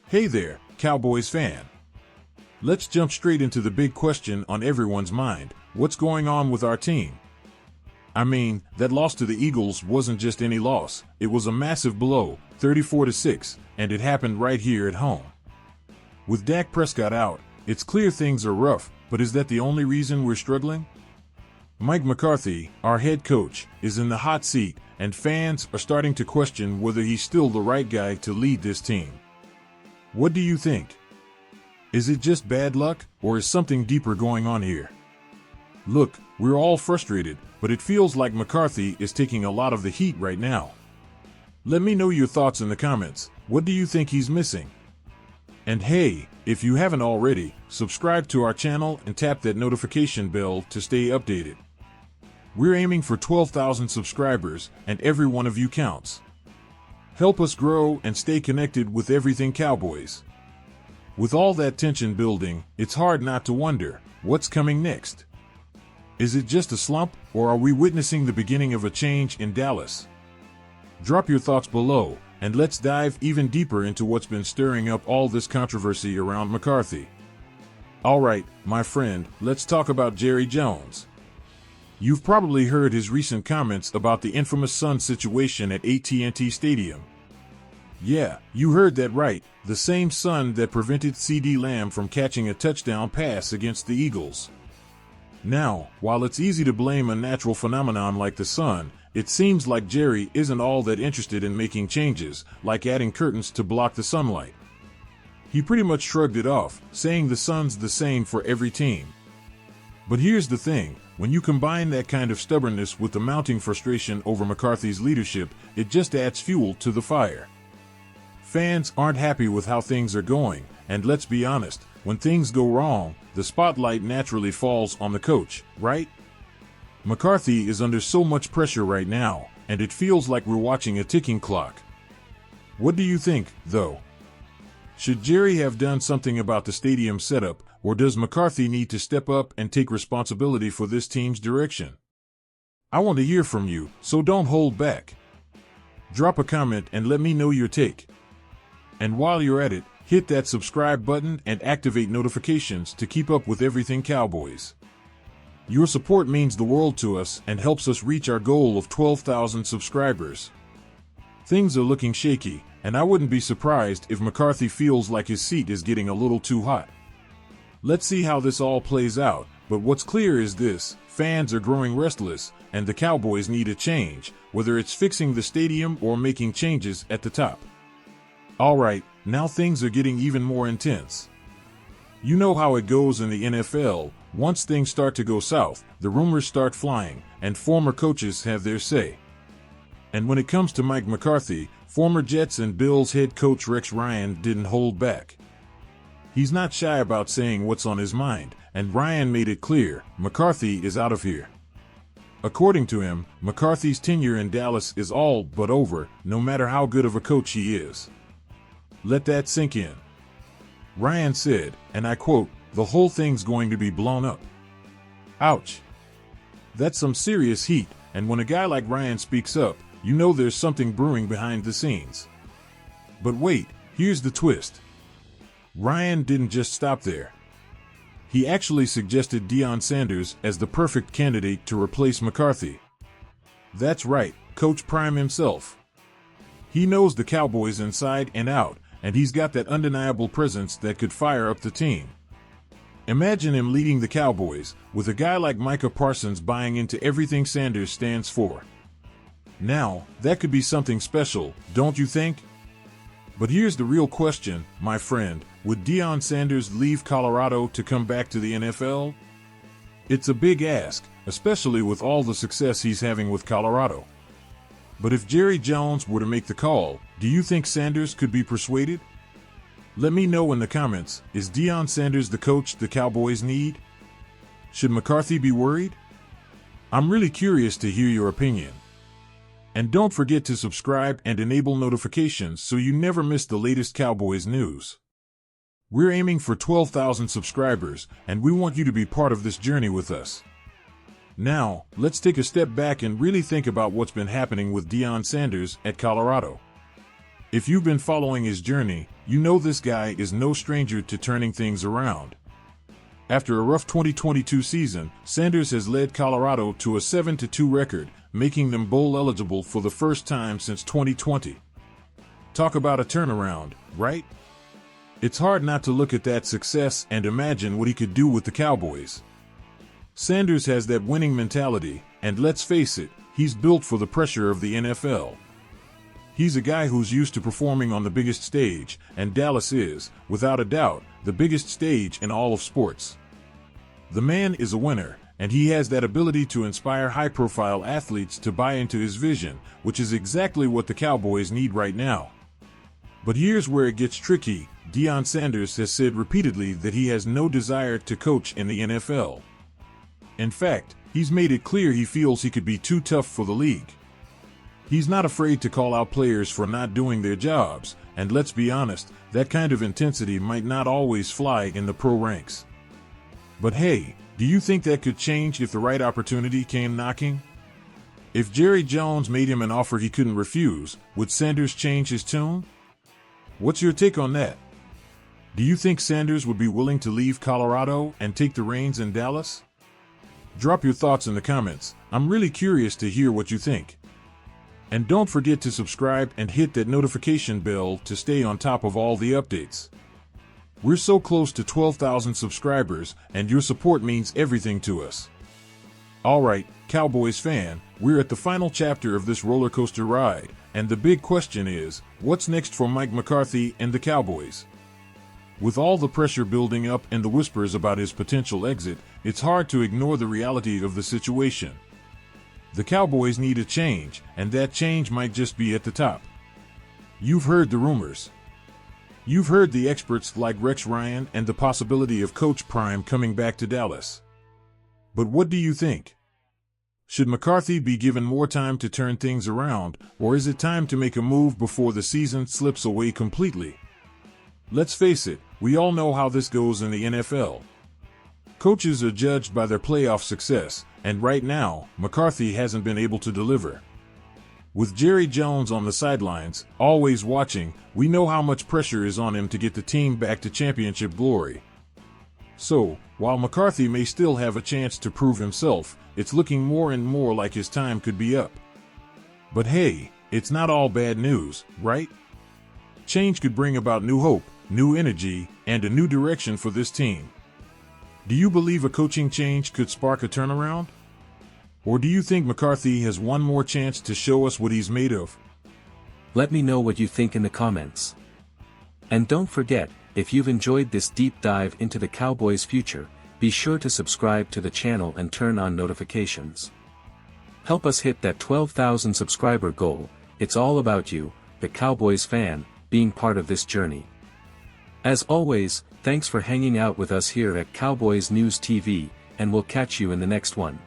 Hey there, Cowboys fan. Let's jump straight into the big question on everyone's mind. What's going on with our team? I mean, that loss to the Eagles wasn't just any loss. It was a massive blow, 34-6, and it happened right here at home. With Dak Prescott out, it's clear things are rough, but is that the only reason we're struggling? Mike McCarthy, our head coach, is in the hot seat, and fans are starting to question whether he's still the right guy to lead this team. What do you think? Is it just bad luck, or is something deeper going on here? Look, we're all frustrated, but it feels like McCarthy is taking a lot of the heat right now. Let me know your thoughts in the comments. What do you think he's missing? And hey, if you haven't already, subscribe to our channel and tap that notification bell to stay updated. We're aiming for 12,000 subscribers, and every one of you counts. Help us grow and stay connected with everything Cowboys. With all that tension building, it's hard not to wonder, what's coming next? Is it just a slump, or are we witnessing the beginning of a change in Dallas? Drop your thoughts below, and let's dive even deeper into what's been stirring up all this controversy around McCarthy. Alright, my friend, let's talk about Jerry Jones. You've probably heard his recent comments about the infamous sun situation at AT&T Stadium. Yeah, you heard that right, the same sun that prevented CeeDee Lamb from catching a touchdown pass against the Eagles. Now, while it's easy to blame a natural phenomenon like the sun, it seems like Jerry isn't all that interested in making changes, like adding curtains to block the sunlight. He pretty much shrugged it off, saying the sun's the same for every team. But here's the thing, when you combine that kind of stubbornness with the mounting frustration over McCarthy's leadership, it just adds fuel to the fire. Fans aren't happy with how things are going, and let's be honest, when things go wrong, the spotlight naturally falls on the coach, right? McCarthy is under so much pressure right now, and it feels like we're watching a ticking clock. What do you think, though? Should Jerry have done something about the stadium setup, or does McCarthy need to step up and take responsibility for this team's direction? I want to hear from you, so don't hold back. Drop a comment and let me know your take. And while you're at it, hit that subscribe button and activate notifications to keep up with everything Cowboys. Your support means the world to us and helps us reach our goal of 12,000 subscribers. Things are looking shaky, and I wouldn't be surprised if McCarthy feels like his seat is getting a little too hot. Let's see how this all plays out, but what's clear is this: fans are growing restless, and the Cowboys need a change, whether it's fixing the stadium or making changes at the top. Alright, now things are getting even more intense. You know how it goes in the NFL, once things start to go south, the rumors start flying, and former coaches have their say. And when it comes to Mike McCarthy, former Jets and Bills head coach Rex Ryan didn't hold back. He's not shy about saying what's on his mind, and Ryan made it clear, McCarthy is out of here. According to him, McCarthy's tenure in Dallas is all but over, no matter how good of a coach he is. Let that sink in. Ryan said, and I quote, "The whole thing's going to be blown up." Ouch. That's some serious heat, and when a guy like Ryan speaks up, you know there's something brewing behind the scenes. But wait, here's the twist. Ryan didn't just stop there. He actually suggested Deion Sanders as the perfect candidate to replace McCarthy. That's right, Coach Prime himself. He knows the Cowboys inside and out, and he's got that undeniable presence that could fire up the team. Imagine him leading the Cowboys, with a guy like Micah Parsons buying into everything Sanders stands for. Now, that could be something special, don't you think? But here's the real question, my friend: would Deion Sanders leave Colorado to come back to the NFL? It's a big ask, especially with all the success he's having with Colorado. But if Jerry Jones were to make the call, do you think Sanders could be persuaded? Let me know in the comments, is Deion Sanders the coach the Cowboys need? Should McCarthy be worried? I'm really curious to hear your opinion. And don't forget to subscribe and enable notifications so you never miss the latest Cowboys news. We're aiming for 12,000 subscribers, and we want you to be part of this journey with us. Now, let's take a step back and really think about what's been happening with Deion Sanders at Colorado. If you've been following his journey, you know this guy is no stranger to turning things around. After a rough 2022 season, Sanders has led Colorado to a 7-2 record, making them bowl eligible for the first time since 2020. Talk about a turnaround, right? It's hard not to look at that success and imagine what he could do with the Cowboys. Sanders has that winning mentality, and let's face it, he's built for the pressure of the NFL. He's a guy who's used to performing on the biggest stage, and Dallas is, without a doubt, the biggest stage in all of sports. The man is a winner, and he has that ability to inspire high-profile athletes to buy into his vision, which is exactly what the Cowboys need right now. But here's where it gets tricky. Deion Sanders has said repeatedly that he has no desire to coach in the NFL. In fact, he's made it clear he feels he could be too tough for the league. He's not afraid to call out players for not doing their jobs, and let's be honest, that kind of intensity might not always fly in the pro ranks. But hey, do you think that could change if the right opportunity came knocking? If Jerry Jones made him an offer he couldn't refuse, would Sanders change his tune? What's your take on that? Do you think Sanders would be willing to leave Colorado and take the reins in Dallas? Drop your thoughts in the comments. I'm really curious to hear what you think. And don't forget to subscribe and hit that notification bell to stay on top of all the updates. We're so close to 12,000 subscribers, and your support means everything to us. Alright, Cowboys fan, we're at the final chapter of this roller coaster ride, and the big question is, what's next for Mike McCarthy and the Cowboys? With all the pressure building up and the whispers about his potential exit, it's hard to ignore the reality of the situation. The Cowboys need a change, and that change might just be at the top. You've heard the rumors. You've heard the experts like Rex Ryan and the possibility of Coach Prime coming back to Dallas. But what do you think? Should McCarthy be given more time to turn things around, or is it time to make a move before the season slips away completely? Let's face it, we all know how this goes in the NFL. Coaches are judged by their playoff success, and right now, McCarthy hasn't been able to deliver. With Jerry Jones on the sidelines, always watching, we know how much pressure is on him to get the team back to championship glory. So, while McCarthy may still have a chance to prove himself, it's looking more and more like his time could be up. But hey, it's not all bad news, right? Change could bring about new hope, new energy, and a new direction for this team. Do you believe a coaching change could spark a turnaround? Or do you think McCarthy has one more chance to show us what he's made of? Let me know what you think in the comments. And don't forget, if you've enjoyed this deep dive into the Cowboys' future, be sure to subscribe to the channel and turn on notifications. Help us hit that 12,000 subscriber goal. It's all about you, the Cowboys fan, being part of this journey. As always, thanks for hanging out with us here at Cowboys News TV, and we'll catch you in the next one.